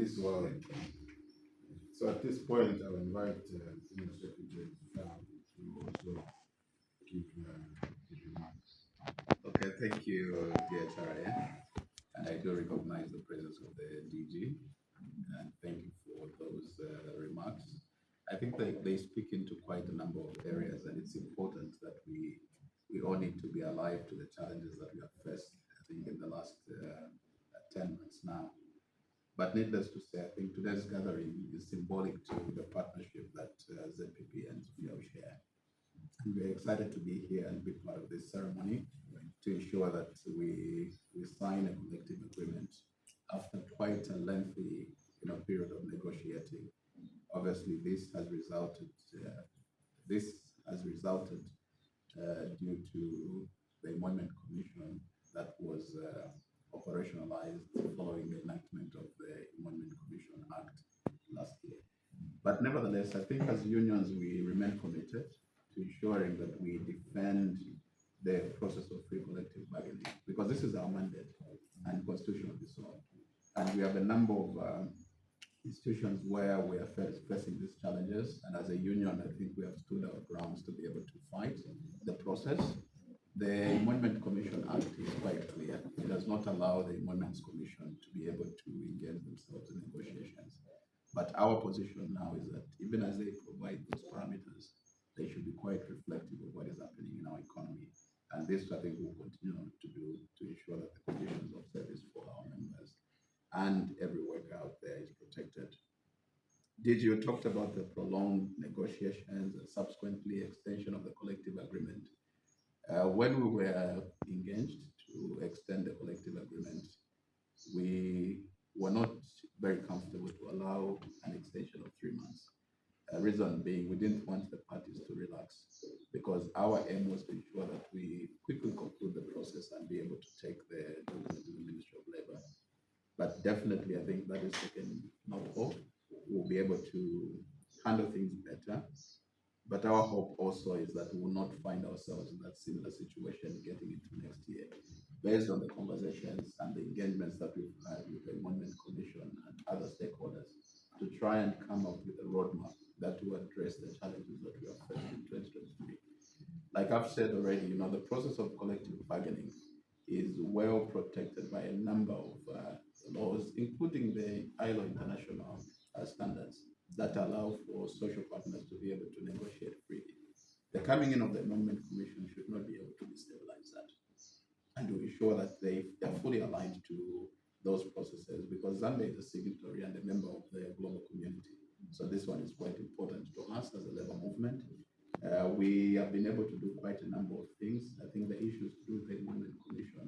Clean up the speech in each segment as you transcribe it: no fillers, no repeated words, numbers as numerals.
this world. So at this point, I'll invite Senior Secretary to also give his remarks. Okay, thank you, dear Charaya. And I do recognize the presence of the DG, and thank you for those remarks. I think they speak into quite a number of areas, and it's important that we all need to be alive to the challenges that we have faced, I think, in the last 10 months now. But needless to say, I think today's gathering is symbolic to the partnership that ZPPA and ZUFIAW share. And we're excited to be here and be part of this ceremony to ensure that we sign a collective agreement after quite a lengthy period of negotiating. Obviously, this has resulted due to the Employment Commission that was operationalized following the enactment of the Employment Commission Act last year. But nevertheless, I think as unions, we remain committed to ensuring that we defend the process of free collective bargaining, because this is our mandate and constitutionally so. And we have a number of institutions where we are facing these challenges, and as a union, I think we have stood our grounds to be able to fight the process. The Employment Commission Act is quite clear. It does not allow the Employment Commission to be able to engage themselves in negotiations. But our position now is that even as they provide those parameters, they should be quite reflective of what is happening in our economy. And this, I think, we'll continue to do to ensure that the conditions of service for our members and every worker out there is protected. Did you talked about the prolonged negotiations and subsequently extension of the collective agreement? When we were engaged to extend the collective agreement, we were not very comfortable to allow an extension of 3 months. Reason being, we didn't want the parties to relax, because our aim was to ensure that we quickly conclude the process and be able to take the document to the Ministry of Labor. But definitely, I think that is taken note of. We'll be able to handle things better. But our hope also is that we will not find ourselves in that similar situation getting into next year, based on the conversations and the engagements that we've had with the Employment Commission and other stakeholders, to try and come up with a roadmap that will address the challenges that we have faced in 2023. Like I've said already, the process of collective bargaining is well protected by a number of laws, including the ILO international standards that allow for social partners to be able to negotiate freely. The coming in of the Employment Commission should not be able to destabilize that, and to ensure that they are fully aligned to those processes, because Zambia is a signatory and a member of the global community. So this one is quite important to us as a labor movement. We have been able to do quite a number of things. I think the issues to do with the Employment Commission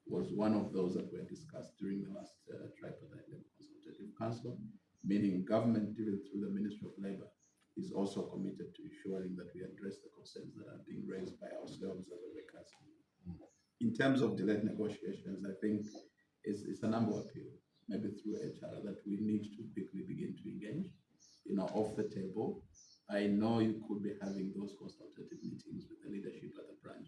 was one of those that were discussed during the last Tripartite Labor Consultative Council, meaning government, even through the Ministry of Labor, is also committed to ensuring that we address the concerns that are being raised by ourselves as workers. In terms of delayed negotiations, I think it's a number of appeals, maybe through HR, that we need to quickly begin to engage, off the table. I know you could be having those consultative meetings with the leadership at the branch,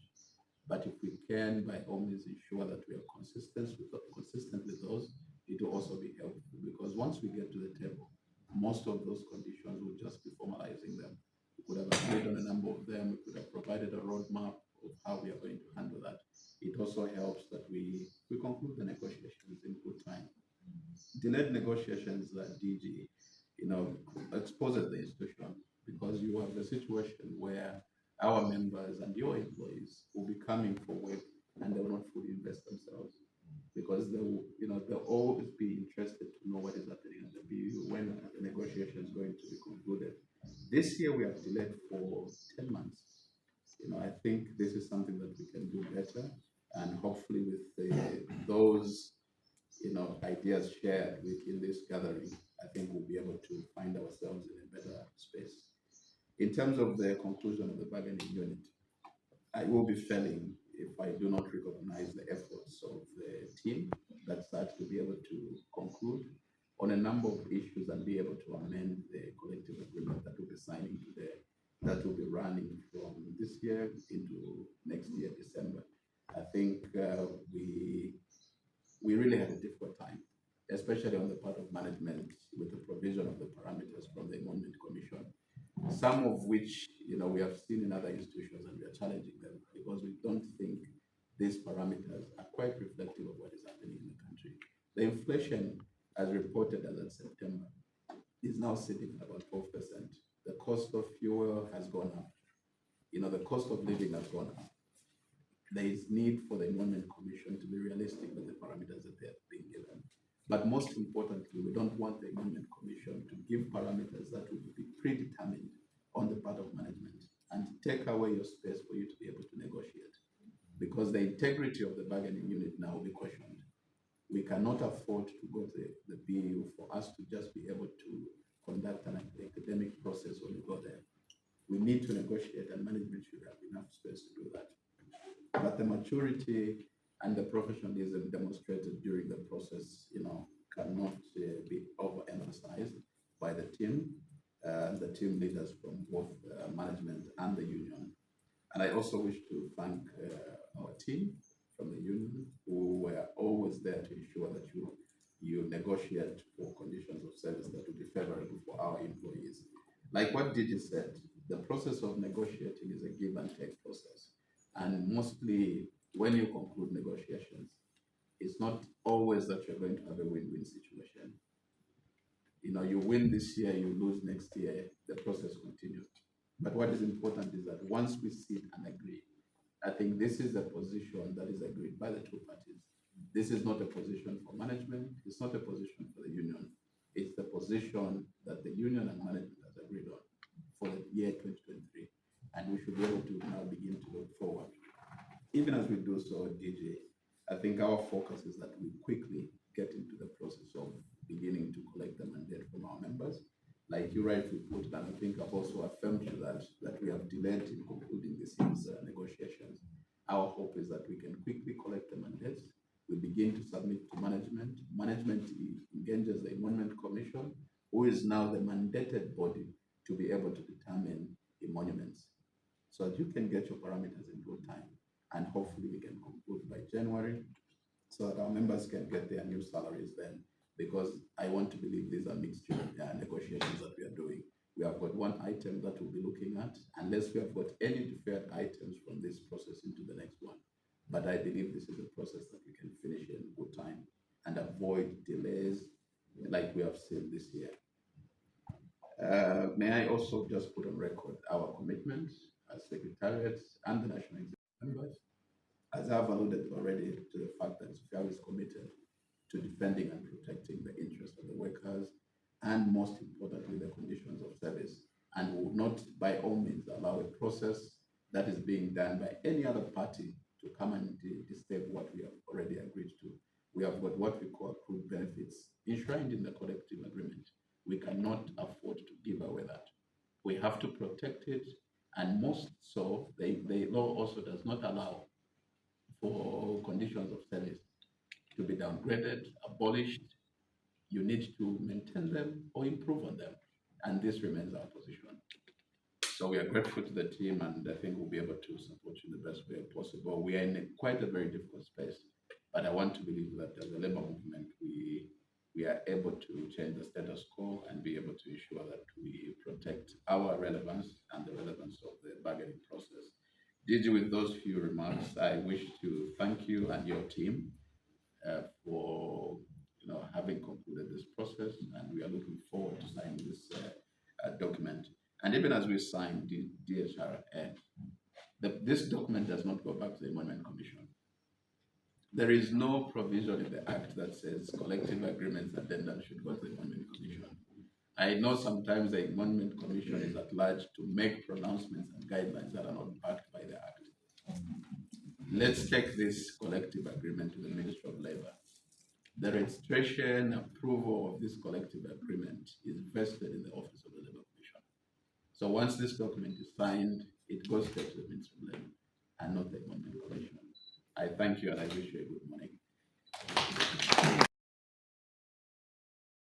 but if we can, by all means, ensure that we are consistent with those, it will also be helpful, because once we get to the table, most of those conditions will just be formalizing them. We could have agreed on a number of them. We could have provided a roadmap of how we are going to handle that. It also helps that we conclude the negotiations in good time. Delayed negotiations that DG, exposes the institution, because you have a situation where our members and your employees will be coming for work and they will not fully invest themselves, because they'll always be interested to know what is happening at the BU when the negotiation is going to be concluded. This year we have delayed for 10 months. I think this is something that we can do better, and hopefully with those ideas shared within this gathering, I think we'll be able to find ourselves in a better space. In terms of the conclusion of the bargaining unit, I will be failing if I do not recognize the efforts of the team that starts to be able to conclude on a number of issues and be able to amend the collective agreement that we'll be signing today, that will be running from this year into next year, December. I think we really had a difficult time especially on the part of management, with the provision of the parameters from the Emoluments Commission, some of which we have seen in other institutions, and we are challenging them because we don't think these parameters are quite reflective of what is happening in the country. The inflation, as reported as of September, is now sitting at about 12%. The cost of fuel has gone up. The cost of living has gone up. There is need for the Emoluments Commission to be realistic with the parameters that they are being given. But most importantly, we don't want the Emoluments Commission to give parameters that will be predetermined on the part of management and take away your space for you to be able to negotiate. Because the integrity of the bargaining unit now will be questioned. We cannot afford to go to the BU for us to just be able to conduct an academic process when we go there. We need to negotiate, and management should have enough space to do that. But the maturity and the professionalism demonstrated during the process, cannot be overemphasized by the team leaders from both management and the union. And I also wish to thank our team from the union, who were always there to ensure that you negotiate for conditions of service that will be favorable for our employees. Like what Digi said, the process of negotiating is a give and take process. And mostly when you conclude negotiations, it's not always that you're going to have a win-win situation. You win this year, you lose next year, the process continues. But what is important is that once we sit and agree, I think this is a position that is agreed by the two parties. This is not a position for management, it's not a position for the union. It's the position that the union and management has agreed on for the year 2023. And we should be able to now begin to look forward. Even as we do so, DJ, I think our focus is that we quickly get into the process of beginning to collect the mandate from our members. Like you rightly put, and I think I've also affirmed to that we have delayed in concluding this year's negotiations. Our hope is that we can quickly collect the mandates. We begin to submit to management. Management engages the Emoluments Commission, who is now the mandated body to be able to determine emoluments. So that you can get your parameters in good time. And hopefully we can conclude by January so that our members can get their new salaries then. Because I want to believe these are mixed negotiations that we are doing. We have got one item that we'll be looking at, unless we have got any deferred items from this process into the next one. But I believe this is a process that we can finish in good time and avoid delays like we have seen this year. May I also just put on record our commitment as Secretariat and the National Executive members, as I've alluded already to the fact that ZUFIAW is committed to defending and protecting the interests of the workers, and most importantly, the conditions of service, and will not by all means allow a process that is being done by any other party to come and disturb what we have already agreed to. We have got what we call accrued benefits enshrined in the collective agreement. We cannot afford to give away that. We have to protect it, and most so, the law also does not allow for conditions of service to be downgraded, abolished. You need to maintain them or improve on them. And this remains our position. So we are grateful to the team, and I think we'll be able to support you in the best way possible. We are in quite a very difficult space, but I want to believe that as a labor movement, we are able to change the status quo and be able to ensure that we protect our relevance and the relevance of the bargaining process. Digi, with those few remarks, I wish to thank you and your team for having concluded this process, and we are looking forward to signing this document. And even as we sign the DHRN, this document does not go back to the Emoluments Commission. There is no provision in the Act that says collective agreements addendum should go to the Emoluments Commission. I know sometimes the Emoluments Commission is at large to make pronouncements and guidelines that are not backed by the Act. Let's take this collective agreement to the Ministry of Labor. The registration approval of this collective agreement is vested in the Office of the Labor Commission. So once this document is signed, it goes straight to the Ministry of Labor and not the Emoluments Commission. I thank you and I wish you a good morning.